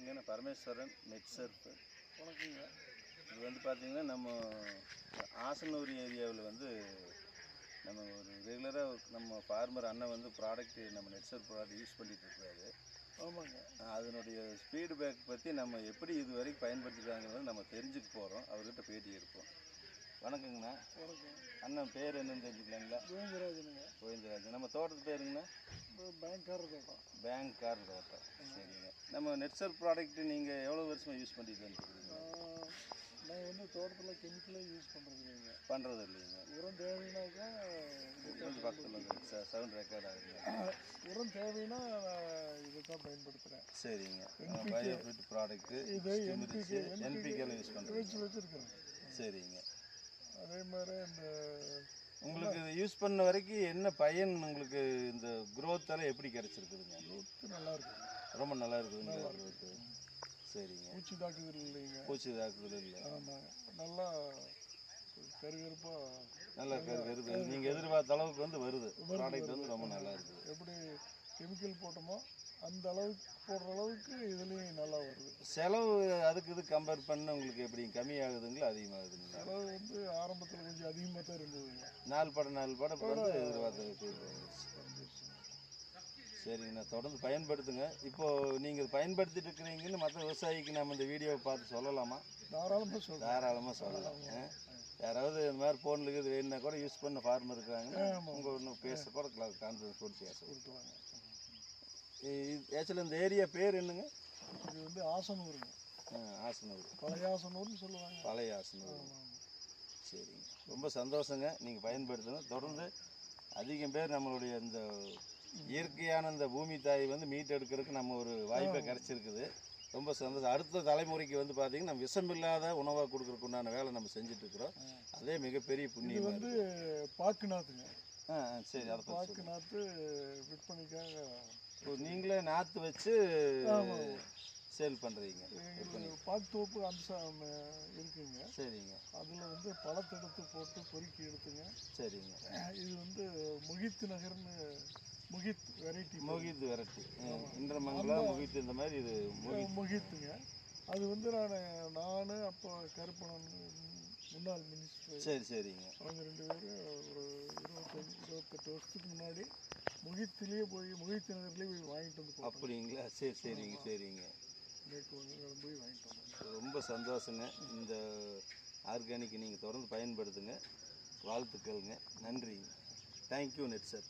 வணக்கங்க. நான் Parameswaran net surf. வணக்கங்க. இது வந்து பார்த்திங்கன்னா நம்ம ஆசனூர் ஏரியாவில் வந்து நம்ம ஒரு ரெகுலராக நம்ம ஃபார்மர் அண்ணன் வந்து ப்ராடக்ட்டு நம்ம நெட் சர்ஃப் ப்ராடக்ட் யூஸ் பண்ணிகிட்ருக்காரு. ஆமாங்க. அதனுடைய ஃபீட்பேக் பற்றி நம்ம எப்படி இது வரைக்கும் பயன்படுத்திருக்காங்கிறத நம்ம தெரிஞ்சுக்க போகிறோம். அவர்கிட்ட பேட்டி எடுப்போம். வணக்கங்கண்ணா. வணக்கம். அண்ணன் பேர் என்னன்னு தெரிஞ்சுக்கலாங்களா? கோவிந்தராஜனுங்க. கோவிந்தராஜன். நம்ம தோட்டத்து பேருங்கண்ணா? பேங்க்கார் தோட்டம். பேங்க்கார் தோட்டம். சரிங்க. நம்ம நெட் சர்ஃப் ப்ராடக்ட்டு நீங்கள் எவ்வளோ வருஷமாக யூஸ் பண்ணிட்டு வந்துருக்கீங்க? நான் வந்து தோட்டத்தில் கெமிக்கலே யூஸ் பண்ணுறது இல்லைங்க. பண்ணுறது இல்லைங்க. உரம் தேவைன்னாக்கா கொஞ்சம் பக்கத்தில் வந்து சவுண்ட் ரெக்கார்ட் ஆகுதுங்க. உரம் தேவைன்னா இதை தான் பயன்படுத்துகிறேன். சரிங்க. பயோஃபிட் ப்ராடக்ட்டு இது என்பிகேல யூஸ் பண்ணுறேன். வச்சுருக்கேன். சரிங்க. அதே மாதிரி இந்த உங்களுக்கு இது யூஸ் பண்ண வரைக்கும் என்ன பயன் உங்களுக்கு இந்த க்ரோத்தெல்லாம் எப்படி கிடச்சிருக்குதுங்க? க்ரோத்து நல்லா இருக்குங்க. ரொம்ப நல்லா இருக்குதுங்களா க்ரோத்து? சரிங்க. பூச்சி தாக்குதல் இல்லைங்க. பூச்சி தாக்குதல் இல்லை. ஆமாங்க. நல்லா கருகருப்பாக நல்லா கருகருப்பு நீங்கள் எதிர்பார்த்த அளவுக்கு வந்து வருது. ப்ராடக்ட் வந்து ரொம்ப நல்லா இருக்குது. எப்படி கெமிக்கல் போட்டோமோ அந்த அளவுக்கு போடுற அளவுக்கு இதுலேயும் நல்லா வருது. செலவு அதுக்கு இது கம்பேர் பண்ண உங்களுக்கு எப்படி கம்மியாகுதுங்களா அதிகமாகுதுங்களா? செலவு வந்து ஆரம்பத்தில் கொஞ்சம் அதிகமாக தான் இருந்ததுங்க. நாலு படம் வந்து எதிர்பார்த்து. சரிங்கண்ணா, தொடர்ந்து பயன்படுத்துங்க. இப்போது நீங்கள் பயன்படுத்திட்டு இருக்கிறீங்கன்னு மற்ற விவசாயிக்கு நம்ம இந்த வீடியோவை பார்த்து சொல்லலாமா? தாராளமாக சொல்லலாம். யாராவது இந்த மாதிரி ஃபோனில் இருக்குது வேணுன்னா கூட யூஸ் பண்ண ஃபார்மர் இருக்கிறாங்கன்னா உங்கள் இன்னும் பேச கூட கான்ஃபிடன்ஸ் போட்டு பேச கொடுத்துருவாங்க. ஆக்சுவலாக இந்த ஏரியா பேர் என்னங்க? இது வந்து ஆசனூருங்க. ஆசனூர். பழைய ஆசனூர்னு சொல்லுவாங்க. பழைய ஆசனூர். சரிங்க. ரொம்ப சந்தோஷங்க. நீங்கள் பயன்படுத்துங்க. தொடர்ந்து அதிகம் பேர் நம்மளுடைய இந்த இயற்கையான இந்த பூமி தாய் வந்து மீட் எடுக்கிறதுக்கு நம்ம ஒரு வாய்ப்பை கிடச்சிருக்குது. ரொம்ப சந்தோஷம். அடுத்த தலைமுறைக்கு வந்து பார்த்திங்கன்னா நம்ம விஷம் இல்லாத உணவாக கொடுக்குறதுக்கு உண்டான வேலை நம்ம செஞ்சிட்ருக்குறோம். அதே மிகப்பெரிய புண்ணியம். வந்து பாக்குநாத்துங்க. சரி. அதை பாக்குநாத்து விற்பனைக்காக நீங்களே நாற்று வச்சு சேல் பண்ணுறீங்க? பாக்குத்தோப்பு அந்த இருக்குங்க. சரிங்க. அதில் வந்து பழத்தெடுத்து போட்டு பொறுக்கி எடுத்துங்க. சரிங்க. இது வந்து முகித் நகர்னு முகித் வெரைட்டி. முகித் வெரைட்டி. இந்திரமங்கலம் முகித் இந்த மாதிரி இது முகித்துங்க. அது வந்து நான் அப்போ கருப்பணன் முன்னாள் மினிஸ்டர். சரிங்க. அவங்க 2 பேரும் ஒரு 28 வருஷத்துக்கு முன்னாடி முகித்திலேயே போய் முகித் நகர்லேயே போய் வாங்கிட்டு வந்து. அப்படிங்களா? சரிங்க. நேற்று வந்து போய் வாங்கிட்டு வந்தோம். ரொம்ப சந்தோஷங்க. இந்த ஆர்கானிக் நீங்கள் தொடர்ந்து பயன்படுத்துங்க. வாழ்த்துக்கள்ங்க. நன்றிங்க. Thank you net sir.